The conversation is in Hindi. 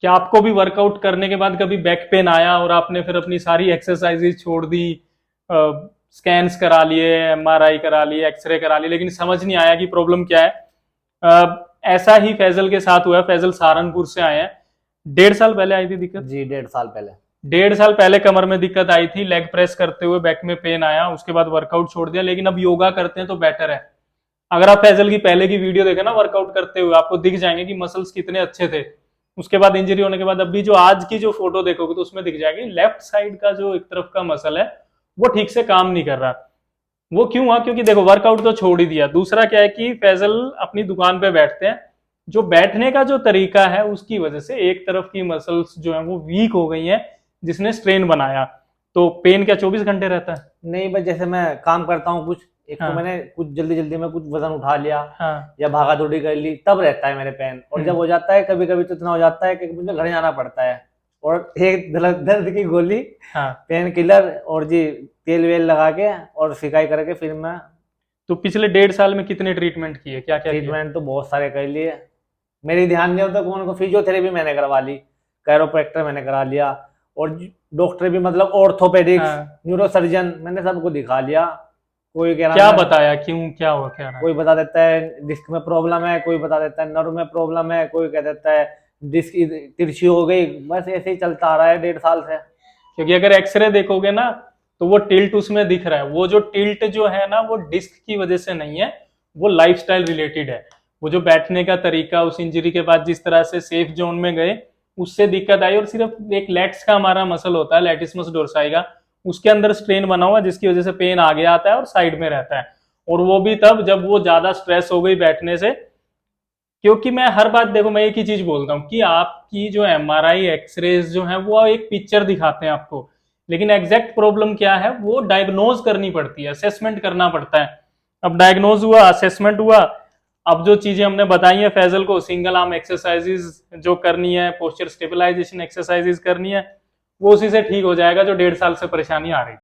क्या आपको भी वर्कआउट करने के बाद कभी बैक पेन आया और आपने फिर अपनी सारी एक्सरसाइजेज छोड़ दी, स्कैन्स करा लिए, एमआरआई करा लिए, एक्सरे करा लिए, लेकिन समझ नहीं आया कि प्रॉब्लम क्या है? ऐसा ही फैजल के साथ हुआ है। फैजल सहारनपुर से आए हैं। 1.5 साल पहले आई थी दिक्कत। जी 1.5 साल पहले। 1.5 साल पहले कमर में दिक्कत आई थी, लेग प्रेस करते हुए बैक में पेन आया, उसके बाद वर्कआउट छोड़ दिया, लेकिन अब योगा करते हैं तो बेटर है। अगर आप फैजल की पहले की वीडियो देखें ना वर्कआउट करते हुए, आपको दिख जाएंगे कि मसल्स कितने अच्छे थे। उसके बाद इंजरी होने के बाद अभी जो आज की जो फोटो देखोगे तो उसमें दिख जाएगी लेफ्ट साइड का जो एक तरफ का मसल है वो ठीक से काम नहीं कर रहा। वो क्यों हुआ? क्योंकि देखो वर्कआउट तो छोड़ ही दिया। दूसरा क्या है कि फैजल अपनी दुकान पे बैठते हैं, जो बैठने का जो तरीका है उसकी वजह से एक तरफ की मसल्स जो है वो वीक हो गई हैं, जिसने स्ट्रेन बनाया। तो पेन क्या 24 घंटे रहता है? नहीं बस जैसे मैं काम करता हूँ कुछ, एक तो हाँ मैंने कुछ जल्दी जल्दी में कुछ वजन उठा लिया हाँ। या भागा दौड़ी कर ली, तब रहता है मेरे पेन। और जब हो जाता है कभी कभी तो इतना हो जाता है कि मुझे घर जाना पड़ता है और एक दर्द की गोली, हाँ पेन किलर और जी तेल वेल लगा के और सिकाई करके फिर मैं। तो पिछले 1.5 साल में कितने ट्रीटमेंट किए, क्या क्या किया? ट्रीटमेंट तो बहुत सारे कर लिए, मेरी ध्यान नहीं होता कौन को। फिजियोथेरेपी मैंने करवा ली, कैरोप्रैक्टर मैंने करा लिया, और डॉक्टर भी मतलब ऑर्थोपेडिक्स, हाँ। न्यूरोसर्जन, मैंने सबको दिखा लिया। कोई कह क्या रहा है, बताया, क्यों, क्या हुआ, क्या रहा? कोई बता देता है डिस्क में प्रॉब्लम है, कोई बता देता है नर्व में प्रॉब्लम है, कोई कह देता है डिस्क तिरछी हो गई। बस ऐसे ही चलता आ रहा है 1.5 साल से। क्योंकि अगर एक्सरे देखोगे ना तो वो टिल्ट उसमें दिख रहा है। वो जो टिल्ट जो है ना वो डिस्क की वजह से नहीं है, वो लाइफस्टाइल रिलेटेड है। वो जो बैठने का तरीका, उस इंजरी के बाद जिस तरह से सेफ जोन में गए उससे दिक्कत आई। और सिर्फ एक लेट्स का हमारा मसल होता है लैटिसमस डोर्साई का, उसके अंदर स्ट्रेन बना हुआ जिसकी वजह से पेन आगे आता है और साइड में रहता है। और वो भी तब जब वो ज्यादा स्ट्रेस हो गई बैठने से। क्योंकि मैं हर बात देखो, मैं एक ही चीज बोलता हूँ कि आपकी जो एमआरआई एक्सरेज जो है वो एक पिक्चर दिखाते हैं आपको, लेकिन एग्जैक्ट प्रॉब्लम क्या है वो डायग्नोज करनी पड़ती है, असेसमेंट करना पड़ता है। अब डायग्नोज हुआ, असेसमेंट हुआ, अब जो चीजें हमने बताई है फैजल को, सिंगल आर्म एक्सरसाइजेज जो करनी है, पोस्चर स्टेबलाइजेशन एक्सरसाइजेज करनी है, वो उसी से ठीक हो जाएगा जो 1.5 साल से परेशानी आ रही है।